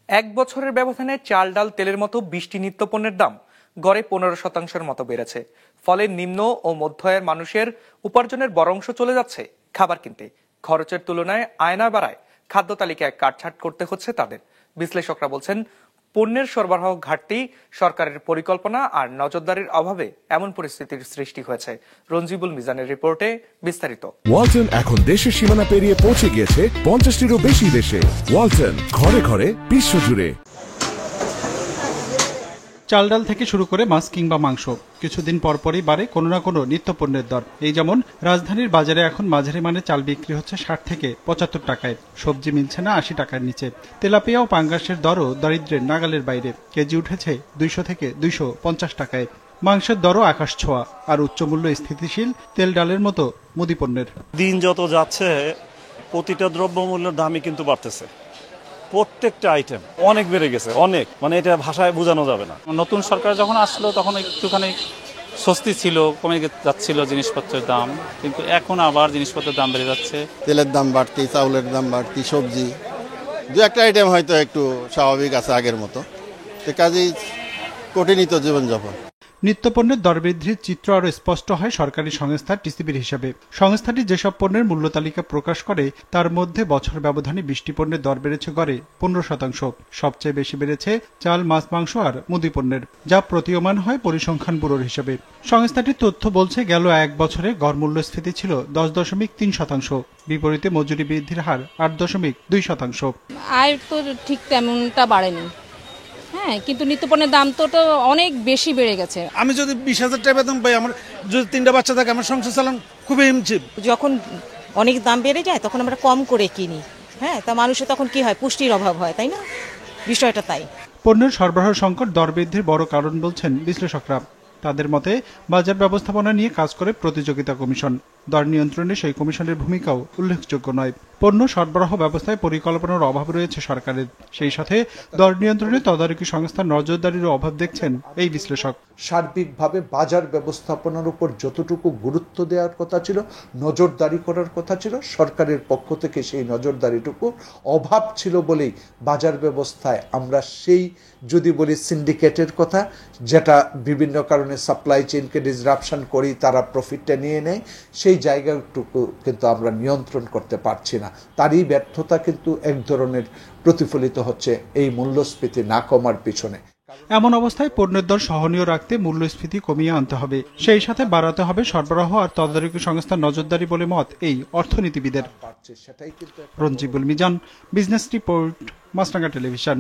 এক বছরের ব্যবধানে চাল ডাল তেলের মতো ২০টি নিত্যপণ্যের দাম গড়ে ১৫% মতো বেড়েছে। ফলে নিম্ন ও মধ্য আয়ের মানুষের উপার্জনের বড় অংশ চলে যাচ্ছে খাবার কিনতে। খরচের তুলনায় আয় না বাড়ায় খাদ্য তালিকায় কাটছাঁট করতে হচ্ছে তাদের। বিশ্লেষকরা বলছেন, পণ্যের সরবরাহ ঘাটতি, সরকারের পরিকল্পনা আর নজরদারির অভাবে এমন পরিস্থিতির সৃষ্টি হয়েছে। রঞ্জিবুল মিজানের রিপোর্টে বিস্তারিত। ওয়ালটন এখন দেশের সীমানা পেরিয়ে পৌঁছে গিয়েছে 50টিরও বেশি দেশে। ওয়ালটন, ঘরে ঘরে বিশ্বজুড়ে। চাল ডাল থেকে শুরু করে মাছ কিংবা মাংস কিছুদিন পরপরই বাড়ে কোনো না কোনো নিত্যপণ্যের দর। এই যেমন রাজধানীর বাজারে এখন মাঝারি মানের চাল বিক্রি হচ্ছে 60 থেকে 75 টাকায়, সবজি মিলছে না 80 টাকার নিচে। তেলাপিয়া ও পাঙ্গাসের দরও দারিদ্র্যের নাগালের বাইরে, কেজি উঠেছে 200 থেকে 250 টাকায়। মাংসের দরও আকাশ ছোঁয়া, আর উচ্চমূল্য স্থিতিশীল তেল ডালের মতো মুদি পণ্যের। দিন যত যাচ্ছে প্রতিটা দ্রব্যমূল্যের দামই কিন্তু বাড়তেছে। প্রত্যেকটা আইটেম অনেক বেড়ে গেছে, অনেক, মানে এটা ভাষায় বোঝানো যাবে না। নতুন সরকার যখন আসলো তখন একটুখানি স্বস্তি ছিল, কমে যাচ্ছিল জিনিসপত্রের দাম, কিন্তু এখন আবার জিনিসপত্রের দাম বেড়ে যাচ্ছে। তেলের দাম বাড়তি, চাউলের দাম বাড়তি, সবজি দু একটা আইটেম হয়তো একটু স্বাভাবিক আছে আগের মতো, তো কাজেই কঠিনই তো জীবনযাপন। নিত্যপণ্যের দর বৃদ্ধির চিত্র আরও স্পষ্ট হয় সরকারি সংস্থা টিসিবির হিসাবে। সংস্থাটি যেসব পণ্যের মূল্য তালিকা প্রকাশ করে তার মধ্যে বছর ব্যবধানে 20টি পণ্যের দর বেড়েছে গড়ে 15%। সবচেয়ে বেশি বেড়েছে চাল, মাছ, মাংস আর মুদি পণ্যের, যা প্রতীয়মান হয় পরিসংখ্যান ব্যুরোর হিসাবে। সংস্থাটির তথ্য বলছে, গেল এক বছরে গড় মূল্যস্ফীতি ছিল 10.3%, বিপরীতে মজুরি বৃদ্ধির হার 8.2%। আয় তো ঠিক তেমনটা বাড়েনি, হ্যাঁ, কিন্তু নিত্যপণ্যের দাম তো অনেক বেশি বেড়ে গেছে। আমি যদি 20,000 টাকা বেতন পাই, আমার যদি 3টা বাচ্চা থাকে, আমার সংসার চালান খুবই হিমশিম। যখন অনেক দাম বেড়ে যায় তখন আমরা কম করে কিনি, হ্যাঁ, তা মানুষের তখন কি হয়, পুষ্টির অভাব হয়, তাই না? বিষয়টা তাই। পণ্যের সরবরাহ সংকট দর বৃদ্ধির বড় কারণ বলছেন বিশ্লেষকরা। তাদের মতে, বাজার ব্যবস্থাপনা নিয়ে কাজ করে প্রতিযোগিতা কমিশন। দর নিয়ন্ত্রণে সেই কমিশনের ভূমিকাও উল্লেখযোগ্য নয়। পণ্য সরবরাহ ব্যবস্থায় পরিকল্পনার অভাব রয়েছে সরকারের। সেই সাথে দর নিয়ন্ত্রণে তদারকি সংস্থার নজরদারির অভাব দেখছেন এই বিশ্লেষক। সার্বিকভাবে বাজার ব্যবস্থাপনার উপর যতটুকু গুরুত্ব দেওয়ার কথা ছিল, নজরদারি করার কথা ছিল, সরকারের পক্ষ থেকে সেই নজরদারিটুকু অভাব ছিল বলেই বাজার ব্যবস্থায় আমরা সেই, যদি বলি সিন্ডিকেটের কথা, যেটা বিভিন্ন কারণে সাপ্লাই চেইনকে ডিসরাপশন করি, তারা প্রফিটটা নিয়ে নেয়, সেই জায়গাটুকু কিন্তু আমরা নিয়ন্ত্রণ করতে পারছি না। তারই ব্যর্থতা কিন্তু এক ধরনের প্রতিফলিত হচ্ছে এই মূল্যস্ফীতি না কমার পিছনে। এমন অবস্থায় পণ্যের দর সহনীয় রাখতে মূল্যস্ফীতি কমিয়ে আনতে হবে, সেই সাথে বাড়াতে হবে সরবরাহ আর তদারকি সংস্থার নজরদারি বলে মত এই অর্থনীতিবিদের। রঞ্জিবুল মিজান, বিজনেস রিপোর্ট, মাছরাঙা টেলিভিশন।